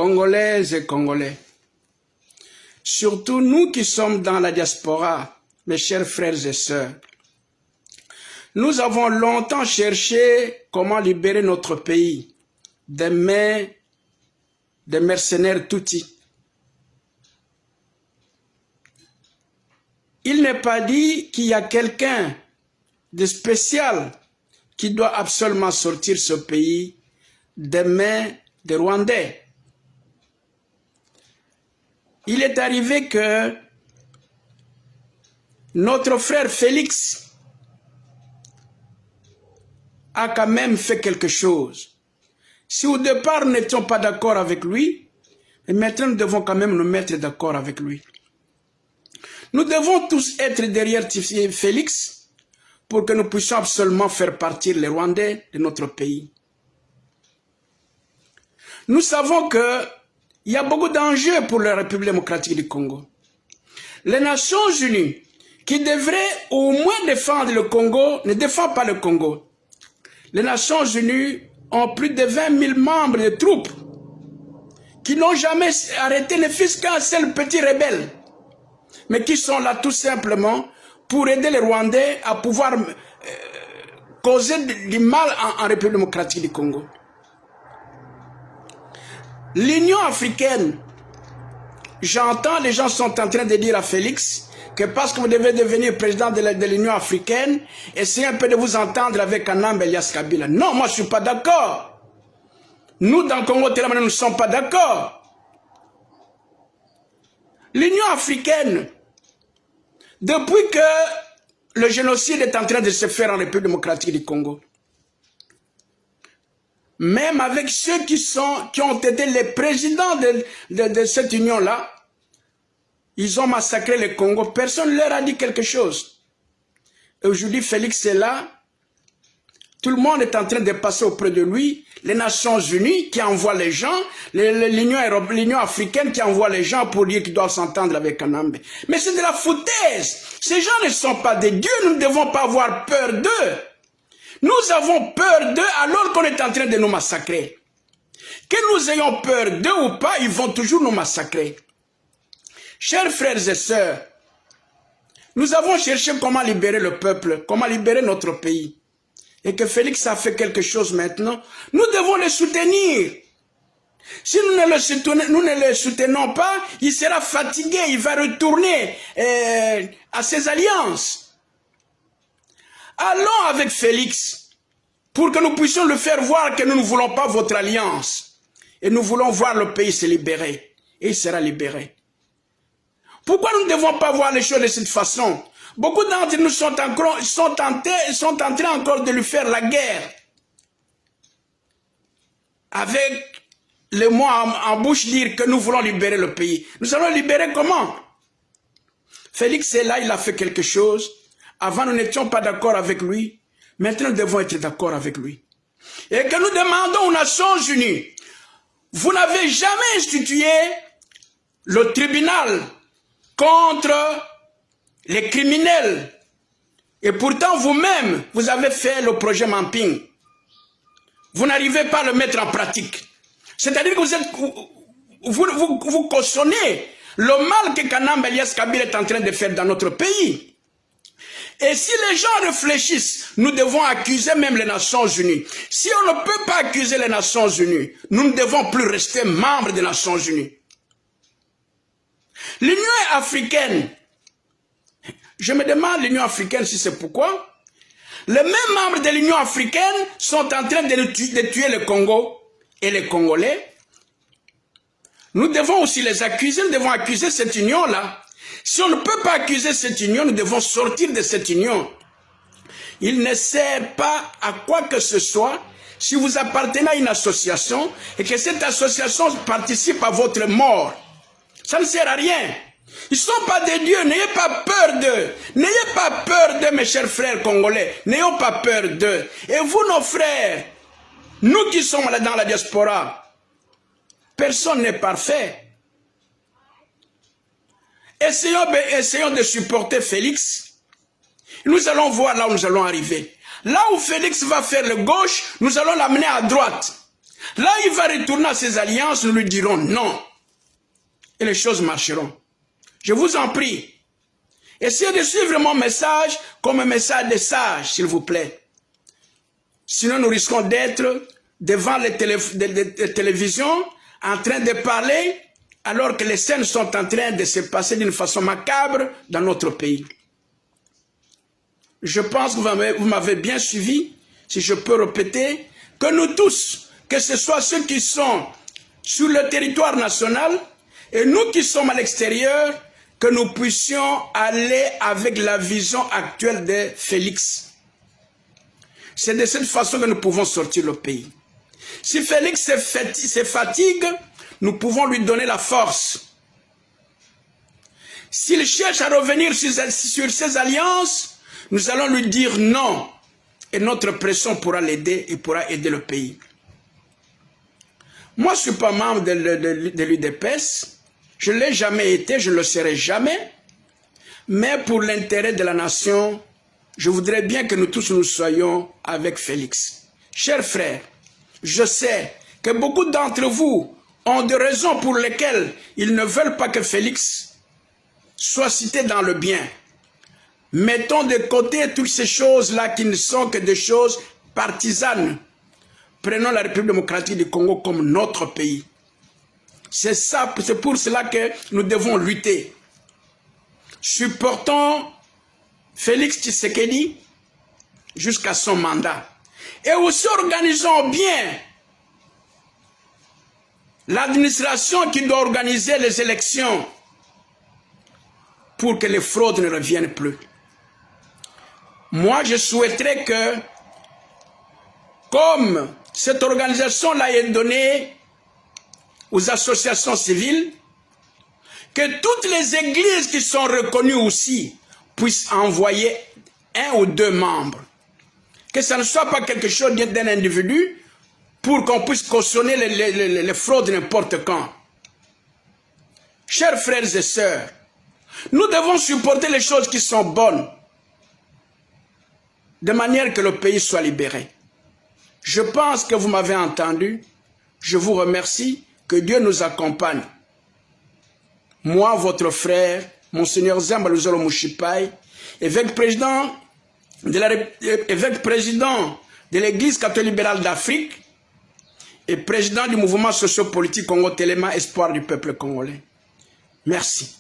Congolaises et Congolais, surtout nous qui sommes dans la diaspora, mes chers frères et sœurs, nous avons longtemps cherché comment libérer notre pays des mains des mercenaires Tutsis. Il n'est pas dit qu'il y a quelqu'un de spécial qui doit absolument sortir ce pays des mains des Rwandais. Il est arrivé que notre frère Félix a quand même fait quelque chose. Si au départ nous n'étions pas d'accord avec lui, et maintenant nous devons quand même nous mettre d'accord avec lui. Nous devons tous être derrière Félix pour que nous puissions absolument faire partir les Rwandais de notre pays. Nous savons qu'il y a beaucoup d'enjeux pour la République démocratique du Congo. Les Nations Unies, qui devraient au moins défendre le Congo, ne défendent pas le Congo. Les Nations Unies ont plus de 20 000 membres de troupes qui n'ont jamais arrêté ne fût qu'un seul petit rebelle, mais qui sont là tout simplement pour aider les Rwandais à pouvoir causer du mal en République démocratique du Congo. L'Union africaine, j'entends les gens sont en train de dire à Félix que parce que vous devez devenir président de l'Union africaine, essayez un peu de vous entendre avec Kanambe Elias Kabila. Non, moi je ne suis pas d'accord. Nous, dans le Congo, nous ne sommes pas d'accord. L'Union africaine, depuis que le génocide est en train de se faire en République démocratique du Congo, même avec ceux qui ont été les présidents de cette union-là, ils ont massacré le Congo. Personne ne leur a dit quelque chose. Et aujourd'hui, Félix est là. Tout le monde est en train de passer auprès de lui. Les Nations Unies qui envoient les gens. L'Union africaine qui envoie les gens pour dire qu'ils doivent s'entendre avec Kanambe. Mais c'est de la foutaise. Ces gens ne sont pas des dieux. Nous ne devons pas avoir peur d'eux. Nous avons peur d'eux alors qu'on est en train de nous massacrer. Que nous ayons peur d'eux ou pas, ils vont toujours nous massacrer. Chers frères et sœurs, nous avons cherché comment libérer le peuple, comment libérer notre pays. Et que Félix a fait quelque chose maintenant, nous devons le soutenir. Si nous ne le soutenons pas, il sera fatigué, il va retourner à ses alliances. Allons avec Félix pour que nous puissions le faire voir que nous ne voulons pas votre alliance. Et nous voulons voir le pays se libérer. Et il sera libéré. Pourquoi nous ne devons pas voir les choses de cette façon? Beaucoup d'entre nous sont en train encore de lui faire la guerre. Avec les mots en bouche dire que nous voulons libérer le pays. Nous allons libérer comment? Félix est là, il a fait quelque chose. Avant, nous n'étions pas d'accord avec lui. Maintenant, nous devons être d'accord avec lui. Et que nous demandons aux Nations Unies, vous n'avez jamais institué le tribunal contre les criminels. Et pourtant, vous-même, vous avez fait le projet Mamping. Vous n'arrivez pas à le mettre en pratique. C'est-à-dire que vous cautionnez le mal que Kanambe Elias Kabila est en train de faire dans notre pays. Et si les gens réfléchissent, nous devons accuser même les Nations Unies. Si on ne peut pas accuser les Nations Unies, nous ne devons plus rester membres des Nations Unies. L'Union africaine, je me demande l'Union africaine si c'est pourquoi. Les mêmes membres de l'Union africaine sont en train de tuer le Congo et les Congolais. Nous devons aussi les accuser, nous devons accuser cette union-là. Si on ne peut pas accuser cette union, nous devons sortir de cette union. Il ne sert pas à quoi que ce soit si vous appartenez à une association et que cette association participe à votre mort. Ça ne sert à rien. Ils ne sont pas des dieux, n'ayez pas peur d'eux. N'ayez pas peur d'eux, mes chers frères congolais. N'ayons pas peur d'eux. Et vous, nos frères, nous qui sommes là dans la diaspora, personne n'est parfait. Essayons de supporter Félix. Nous allons voir là où nous allons arriver. Là où Félix va faire le gauche, nous allons l'amener à droite. Là, il va retourner à ses alliances, nous lui dirons non. Et les choses marcheront. Je vous en prie. Essayez de suivre mon message comme un message de sage, s'il vous plaît. Sinon, nous risquons d'être devant les télévisions en train de parler alors que les scènes sont en train de se passer d'une façon macabre dans notre pays. Je pense que vous m'avez bien suivi, si je peux répéter, que nous tous, que ce soit ceux qui sont sur le territoire national et nous qui sommes à l'extérieur, que nous puissions aller avec la vision actuelle de Félix. C'est de cette façon que nous pouvons sortir le pays. Si Félix se fatigue, nous pouvons lui donner la force. S'il cherche à revenir sur ses alliances, nous allons lui dire non. Et notre pression pourra l'aider et pourra aider le pays. Moi, je ne suis pas membre de l'UDPS. Je ne l'ai jamais été, je ne le serai jamais. Mais pour l'intérêt de la nation, je voudrais bien que nous tous nous soyons avec Félix. Chers frères, je sais que beaucoup d'entre vous ont des raisons pour lesquelles ils ne veulent pas que Félix soit cité dans le bien. Mettons de côté toutes ces choses-là qui ne sont que des choses partisanes. Prenons la République démocratique du Congo comme notre pays. C'est pour cela que nous devons lutter. Supportons Félix Tshisekedi jusqu'à son mandat. Et aussi organisons bien l'administration qui doit organiser les élections pour que les fraudes ne reviennent plus. Moi, je souhaiterais que, comme cette organisation-là est donnée aux associations civiles, que toutes les églises qui sont reconnues aussi puissent envoyer 1 ou 2 membres. Que ça ne soit pas quelque chose d'un individu pour qu'on puisse cautionner les fraudes n'importe quand. Chers frères et sœurs, nous devons supporter les choses qui sont bonnes, de manière que le pays soit libéré. Je pense que vous m'avez entendu. Je vous remercie. Que Dieu nous accompagne. Moi, votre frère, Monseigneur Zamba Luzolo Mushipai, évêque président de l'Église catholique libérale d'Afrique et président du mouvement socio-politique Congo Téléma, espoir du peuple congolais. Merci.